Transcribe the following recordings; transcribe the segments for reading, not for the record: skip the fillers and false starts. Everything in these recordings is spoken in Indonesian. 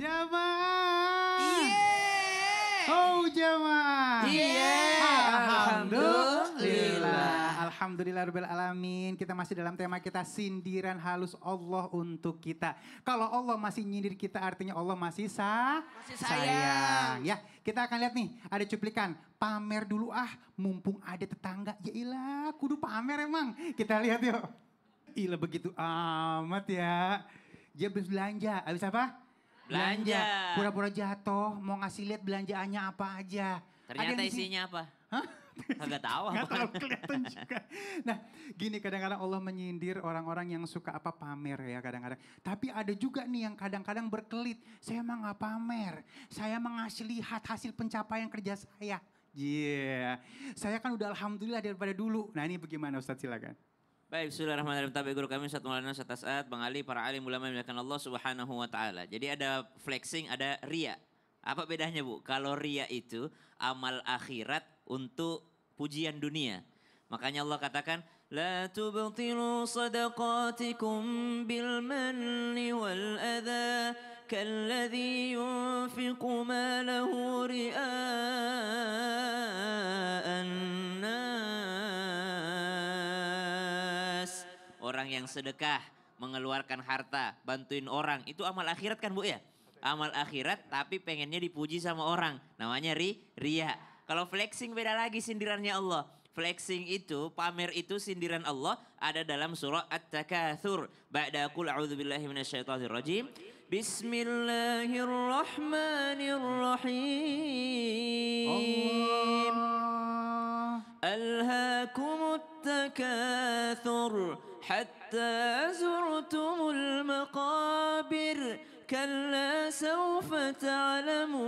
Jamaah. Iya. Oh jamaah. Iya. Alhamdulillah. Alhamdulillah alamin. Kita masih dalam tema kita sindiran halus Allah untuk kita. Kalau Allah masih nyindir kita artinya Allah masih sayang. Ya, kita akan lihat nih ada cuplikan. Pamer dulu mumpung ada tetangga. Ya ilah, kudu pamer emang. Kita lihat yuk. Ilah begitu amat ya. Dia habis belanja, habis apa? Belanja. Pura-pura jatuh, mau ngasih lihat belanjaannya apa aja. Ternyata isinya apa? Hah? Kagak tahu Nggak apa. terlalu kelihatan juga. Nah gini kadang-kadang Allah menyindir orang-orang yang suka pamer ya kadang-kadang. Tapi ada juga nih yang kadang-kadang berkelit. Saya emang gak pamer. Saya mengasih lihat hasil pencapaian kerja saya. Saya kan udah alhamdulillah daripada dulu. Nah ini bagaimana Ustadz silakan. Baik, bismillahirrahmanirrahim. Tapi guru kami Ustaz Maulana Ustaz As'ad, Bang Ali, para alim ulama yang dimuliakan Allah Subhanahu wa taala. Jadi ada flexing, ada ria. Apa bedanya, Bu? Kalau ria itu amal akhirat untuk pujian dunia. Makanya Allah katakan, la tubtilu sadaqatikum bil manni wal adha kalladhi yunfiqu malahu ria'an nas. Orang yang sedekah, mengeluarkan harta, bantuin orang, itu amal akhirat kan Bu ya? Amal akhirat tapi pengennya dipuji sama orang. Namanya ria. Kalau flexing beda lagi sindirannya Allah. Flexing itu, pamer itu sindiran Allah ada dalam surah At-Takatsur. Ba'da qul a'udzubillahi minasyaitonirrajim. Bismillahirrahmanirrahim. Alhaakumut takatsur hatta zurtumul maqabir. كلا سوف تعلمون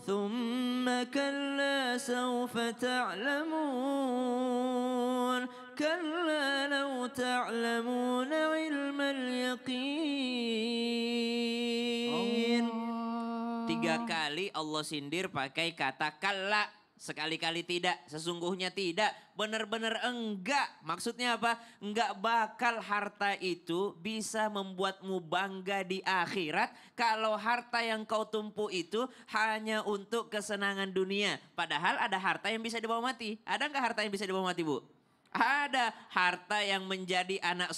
ثم كلا سوف تعلمون كلا لو تعلمون علم اليقين. 3 kali Allah sindir pakai kata kalla. Sekali-kali tidak, sesungguhnya tidak, benar-benar enggak. Maksudnya apa? Enggak bakal harta itu bisa membuatmu bangga di akhirat kalau harta yang kau tumpu itu hanya untuk kesenangan dunia. Padahal ada harta yang bisa dibawa mati. Ada enggak harta yang bisa dibawa mati, Bu? Ada harta yang menjadi anak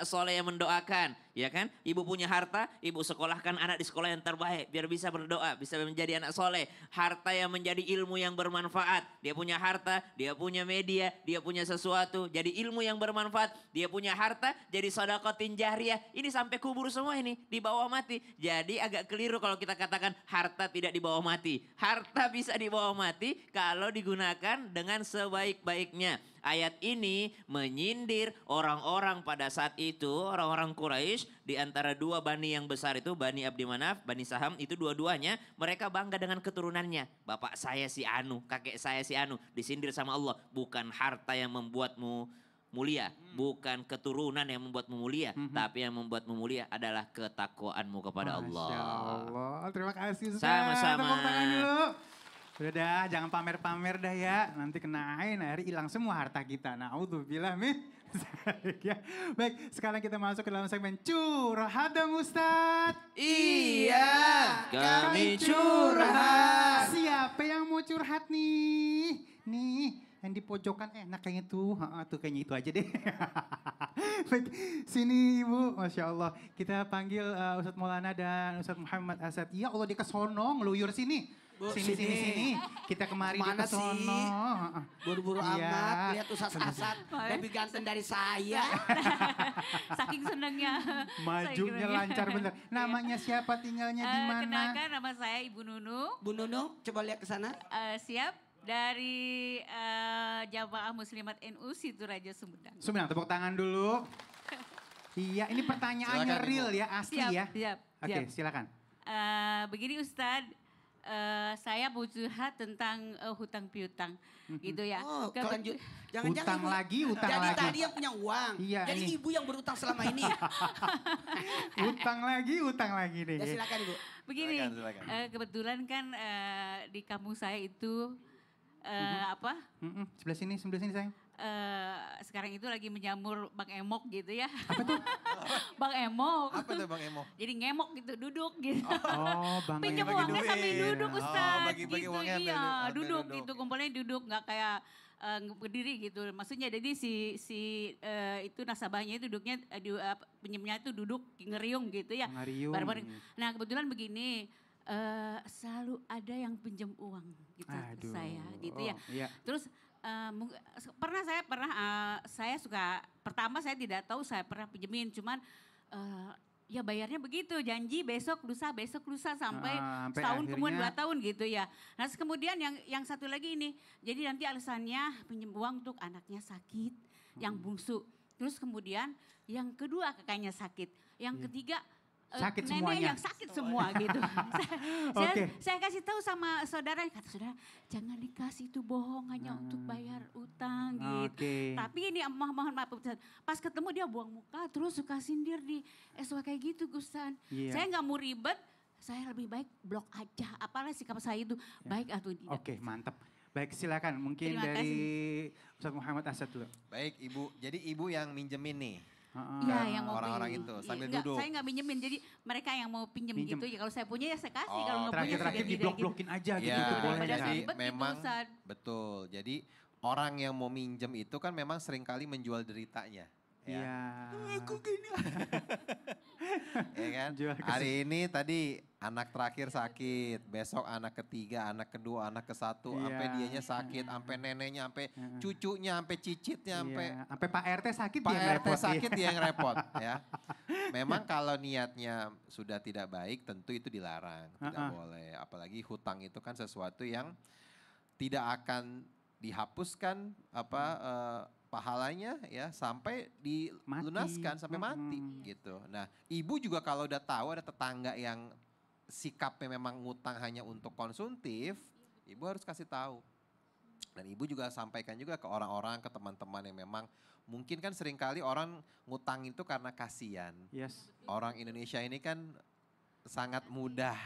soleh yang mendoakan, ya kan? Ibu punya harta, ibu sekolahkan anak di sekolah yang terbaik biar bisa berdoa, bisa menjadi anak soleh. Harta yang menjadi ilmu yang bermanfaat. Dia punya harta, dia punya media, dia punya sesuatu, jadi ilmu yang bermanfaat. Dia punya harta, jadi sedekah jariyah. Ini sampai kubur semua ini, dibawa mati. Jadi agak keliru kalau kita katakan harta tidak dibawa mati. Harta bisa dibawa mati kalau digunakan dengan sebaik-baiknya. Ayat ini menyindir orang-orang pada saat itu, orang-orang Quraisy di antara 2 bani yang besar itu, Bani Abdi Manaf, Bani Saham, itu dua-duanya mereka bangga dengan keturunannya. Bapak saya si Anu, kakek saya si Anu, disindir sama Allah. Bukan harta yang membuatmu mulia, bukan keturunan yang membuatmu mulia, tapi yang membuatmu mulia adalah ketakwaanmu kepada Allah. Masya Allah, terima kasih Ustaz. Sama-sama. Tepuk tangan dulu. Udah dah, jangan pamer-pamer dah ya. Nanti kenain, akhirnya hilang semua harta kita. Naudzubillah min dzalik ya. Baik, sekarang kita masuk ke dalam segmen Curhat dong Ustaz. Iya, kami curhat. Siapa yang mau curhat nih? Nih, yang di pojokan enak kayaknya tuh. Tuh kayaknya itu aja deh. Baik, sini Ibu, Masya Allah. Kita panggil Ustadz Maulana dan Ustadz Muhammad Asad. Ya Allah dia kesono, ngeluyur sini. Bu, sini. Kita kemari di kesono. Buru-buru amat, lihat Ustaz Asad lebih ganteng dari saya. Saking senangnya. Majunya lancar bener. Namanya siapa, tinggalnya di mana? Kenalkan nama saya Ibu Nunu. Bu Nunu, coba lihat ke sana. Siap dari Jamaah Muslimat NU Situraja Sumedang. Sumedang, tepuk tangan dulu. Iya, ini pertanyaannya Silakan, real ya, asli Siap, ya. siap. Oke, silakan. Begini Ustadz, saya mau curhat tentang hutang piutang gitu ya. Oh, Kebe- jangan-jangan Utang Ibu- lagi, utang Jadi lagi. tadi yang punya uang. Iya, Jadi ini. ibu yang berutang selama ini. Utang lagi deh. Ya silakan Ibu. Begini, Silakan. kebetulan kan di kampung saya itu apa? Sebelah sini sayang. sekarang itu lagi menjamur Bang Emok gitu ya. Apa tuh? Bang Emok. Apa tuh Bang Emok? Jadi ngemok gitu, duduk gitu. Oh, Bang Pinjam Emok. uangnya sambil duduk Ustaz. bagi-bagi gitu, uangnya iya, sambil duduk duduk. gitu, kumpulnya duduk, nggak kayak berdiri gitu. Maksudnya jadi itu nasabahnya itu duduknya, pinjamnya itu duduk ngeriung gitu ya. Ngeriung. Bareng-bareng. Nah kebetulan begini, selalu ada yang pinjam uang gitu ke saya gitu ya. Iya. Terus saya suka, pertama saya tidak tahu saya pernah pinjemin, cuman ya bayarnya begitu, janji besok lusa sampai setahun kemudian 2 tahun gitu ya. Nah kemudian yang satu lagi ini, jadi nanti alasannya pinjam uang untuk anaknya sakit, yang bungsu. Terus kemudian yang kedua kakaknya sakit, yang ketiga sakit nenek semuanya. yang sakit semua gitu. Saya kasih tahu sama saudara, kata saudara jangan dikasih itu bohong hanya untuk bayar utang gitu. Tapi ini mohon maaf pas ketemu dia buang muka terus suka sindir di SW kayak gitu Gusan. Saya nggak mau ribet, saya lebih baik blok aja. Apalah sikap saya itu baik atau tidak. Oke, mantap. Baik, silakan mungkin dari Ustaz Muhammad Asad dulu. Baik Ibu, jadi Ibu yang minjemin nih. Iya, yang mau orang-orang itu sambil duduk. Saya nggak minjemin, jadi mereka yang mau pinjem gitu. Ya, kalau saya punya ya saya kasih, kalau nggak punya Terakhir diblok-blokin aja gitu. Ya, Boleh jadi ribet memang gitu, Ustaz. betul. Jadi orang yang mau minjem itu kan memang seringkali menjual deritanya. Iya. Aku gini. Ya kan? Hari ini tadi anak terakhir sakit, besok anak ketiga, anak kedua, anak ke-1, sampai dianya sakit, sampai neneknya, sampai cucunya, sampai cicitnya, sampai Pak RT sakit Pak dia yang RT repot. sakit dia yang repot ya. Memang kalau niatnya sudah tidak baik tentu itu dilarang, tidak boleh. Apalagi hutang itu kan sesuatu yang tidak akan dihapuskan pahalanya ya sampai dilunaskan sampai mati gitu. Nah, ibu juga kalau udah tahu ada tetangga yang sikapnya memang ngutang hanya untuk konsumtif, ibu harus kasih tahu. Dan ibu juga sampaikan juga ke orang-orang, ke teman-teman yang memang mungkin kan seringkali orang ngutang itu karena kasihan. Orang Indonesia ini kan sangat mudah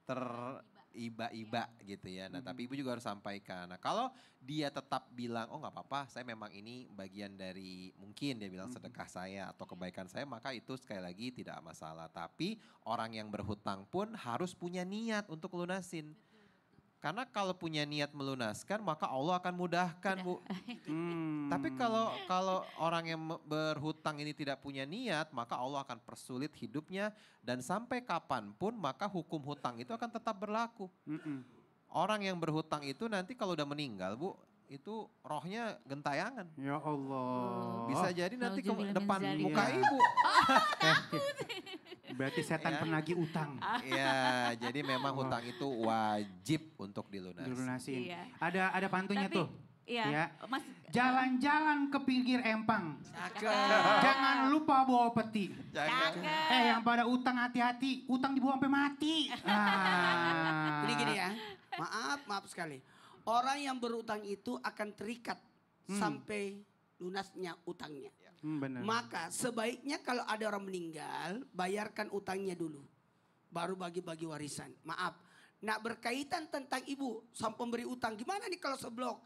teriba-iba gitu ya. Nah tapi ibu juga harus sampaikan. Nah kalau dia tetap bilang, oh nggak apa-apa, saya memang ini bagian dari mungkin dia bilang sedekah saya atau kebaikan saya, maka itu sekali lagi tidak masalah. Tapi orang yang berhutang pun harus punya niat untuk lunasin. Karena kalau punya niat melunaskan, maka Allah akan mudahkan, Bu. Tapi kalau orang yang berhutang ini tidak punya niat, maka Allah akan persulit hidupnya. Dan sampai kapanpun, maka hukum hutang itu akan tetap berlaku. Orang yang berhutang itu nanti kalau udah meninggal, Bu, itu rohnya gentayangan. Ya Allah. Bisa jadi nanti ke depan muka ibu. Berarti setan penagih utang. Iya, jadi memang hutang itu wajib untuk dilunasin. Iya. Ada pantunya tuh. Iya. Ya. Mas, jalan-jalan ke pinggir empang. Cakep. Jangan lupa bawa peti. cakep. Yang pada utang hati-hati, utang dibawa sampai mati. Jadi gini ya, maaf sekali. Orang yang berutang itu akan terikat sampai lunasnya utangnya. Benar. Maka sebaiknya kalau ada orang meninggal, bayarkan utangnya dulu. Baru bagi-bagi warisan. Maaf. Nah berkaitan tentang ibu sang pemberi utang. Gimana nih kalau seblok?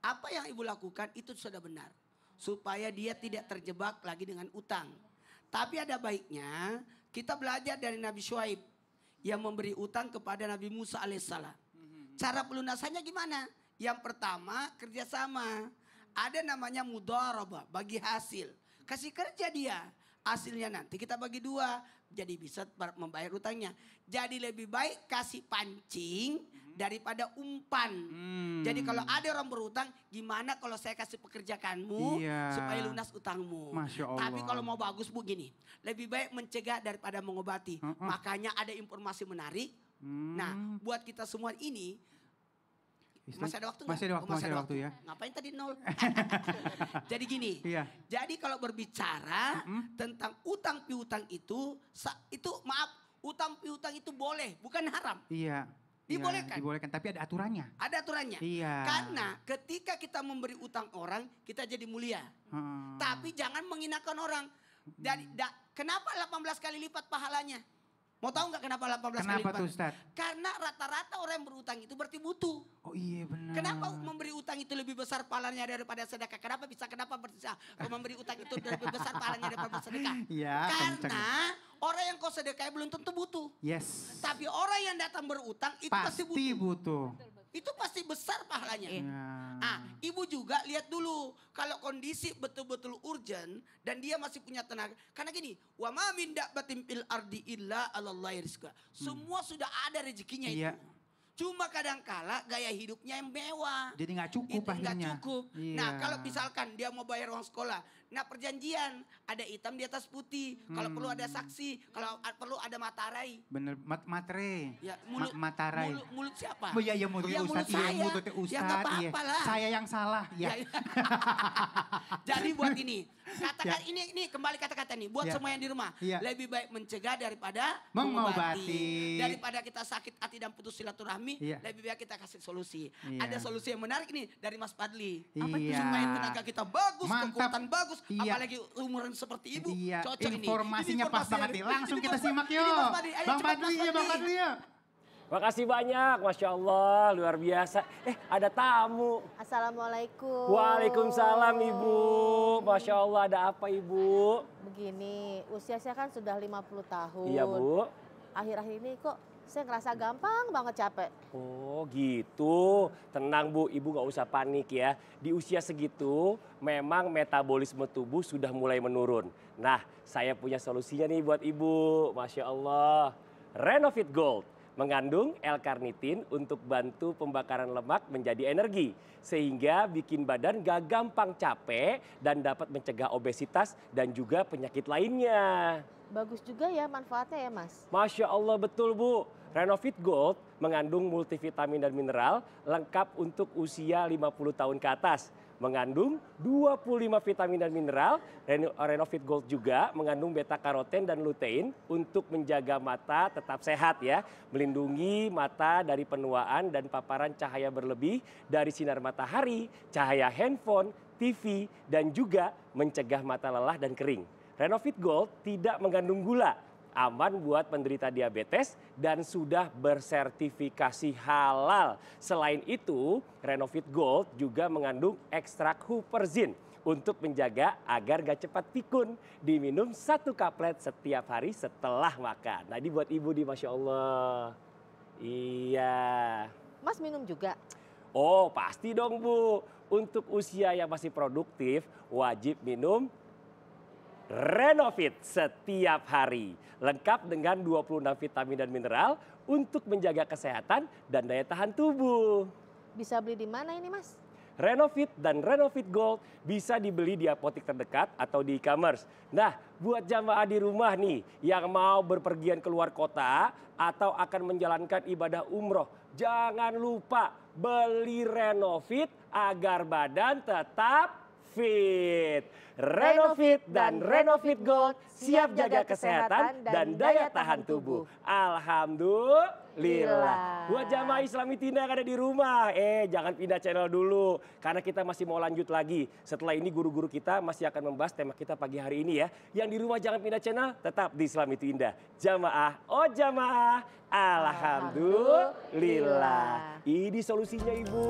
Apa yang ibu lakukan itu sudah benar. Supaya dia tidak terjebak lagi dengan utang. Tapi ada baiknya kita belajar dari Nabi Syuaib. Yang memberi utang kepada Nabi Musa alaihissalam. Cara pelunasannya gimana? Yang pertama kerjasama. Ada namanya mudharabah, bagi hasil. Kasih kerja dia. Hasilnya nanti kita bagi 2. Jadi bisa membayar utangnya. Jadi lebih baik kasih pancing daripada umpan. Jadi kalau ada orang berutang, gimana kalau saya kasih pekerjaanmu supaya lunas utangmu. Masya Allah. Tapi kalau mau bagus Bu gini. Lebih baik mencegah daripada mengobati. Makanya ada informasi menarik. Nah buat kita semua ini. Masih ada waktu nggak? Masih ada waktu ya. Ngapain tadi 0? Jadi gini. Jadi kalau berbicara tentang utang piutang itu maaf, utang piutang itu boleh, bukan haram. Iya. Dibolehkan. Dibolehkan, tapi ada aturannya. Ada aturannya. Iya. Karena ketika kita memberi utang orang, kita jadi mulia. Tapi jangan menghinakan orang. Jadi kenapa 18 kali lipat pahalanya? Mau tahu nggak kenapa 18 kali lipat? Kenapa tuh Ustaz? Karena rata-rata orang yang berutang itu berarti butuh. Oh iya benar. Kenapa memberi utang itu lebih besar pahalanya daripada sedekah? Kenapa bisa? Kenapa memberi utang itu lebih besar pahalanya daripada sedekah? Ya, karena orang yang kau sedekah belum tentu butuh. Yes. Tapi orang yang datang berutang itu pasti butuh. Itu pasti besar pahalanya. Ibu juga lihat dulu kalau kondisi betul-betul urgent dan dia masih punya tenaga. Karena gini, wa ma min dabbatin fil ardi illa 'alallahi rizqa. Semua sudah ada rezekinya itu. Cuma kadang-kala gaya hidupnya yang mewah. Jadi nggak cukup akhirnya. Nggak cukup. Nah kalau misalkan dia mau bayar uang sekolah. Nah perjanjian ada hitam di atas putih. Kalau perlu ada saksi. Kalau perlu ada materai. Bener, materai. Ya, materai. Mulut siapa? Oh iya mulut Ustadz. Iya mulutnya Ustadz. Ya nggak apa-apa lah. Saya yang salah. Ya. Jadi buat ini. Katakan ini kembali kata-kata nih. Buat semua yang di rumah. Lebih baik mencegah daripada mengobati. Daripada kita sakit hati dan putus silaturahmi. Lebih baik kita kasih solusi. Ada solusi yang menarik nih dari Mas Fadli. Apa itu? Supaya tenaga kita bagus, kekuatan bagus. Apalagi umuran seperti ibu. Cocok ini. Informasinya pas banget nih. Langsung kita simak yuk. Bang Fadli yuk. Makasih banyak, Masya Allah, luar biasa. Ada tamu. Assalamualaikum. Waalaikumsalam Ibu. Masya Allah, ada apa Ibu? Begini, usia saya kan sudah 50 tahun. Iya Bu. Akhir-akhir ini kok saya ngerasa gampang banget capek. Oh gitu, tenang Bu, Ibu gak usah panik ya. Di usia segitu memang metabolisme tubuh sudah mulai menurun. Nah, saya punya solusinya nih buat Ibu, Masya Allah. Renovit Gold mengandung L-karnitin untuk bantu pembakaran lemak menjadi energi. Sehingga bikin badan gak gampang capek dan dapat mencegah obesitas dan juga penyakit lainnya. Bagus juga ya manfaatnya ya Mas. Masya Allah betul Bu. Renovit Gold mengandung multivitamin dan mineral lengkap untuk usia 50 tahun ke atas. Mengandung 25 vitamin dan mineral. Renovit Gold juga mengandung beta karoten dan lutein untuk menjaga mata tetap sehat ya. Melindungi mata dari penuaan dan paparan cahaya berlebih dari sinar matahari, cahaya handphone, TV, dan juga mencegah mata lelah dan kering. Renovit Gold tidak mengandung gula. Aman buat penderita diabetes dan sudah bersertifikasi halal. Selain itu, Renovit Gold juga mengandung ekstrak huperzin untuk menjaga agar gak cepat pikun. Diminum 1 kaplet setiap hari setelah makan. Nah ini buat Ibu di Masya Allah. Iya. Mas minum juga? Oh pasti dong Bu. Untuk usia yang masih produktif wajib minum Renovit setiap hari. Lengkap dengan 26 vitamin dan mineral untuk menjaga kesehatan dan daya tahan tubuh. Bisa beli di mana ini Mas? Renovit dan Renovit Gold bisa dibeli di apotik terdekat atau di e-commerce. Nah, buat jamaah di rumah nih yang mau berpergian keluar kota atau akan menjalankan ibadah umroh, jangan lupa beli Renovit agar badan tetap fit. Renovit dan Renovit Gold siap jaga kesehatan dan daya tahan tubuh. Alhamdulillah. Buat jamaah Islami Tinda yang ada di rumah, jangan pindah channel dulu. Karena kita masih mau lanjut lagi. Setelah ini guru-guru kita masih akan membahas tema kita pagi hari ini ya. Yang di rumah jangan pindah channel, tetap di Islami Tinda. Jamaah, oh jamaah. Alhamdulillah. Ini solusinya Ibu.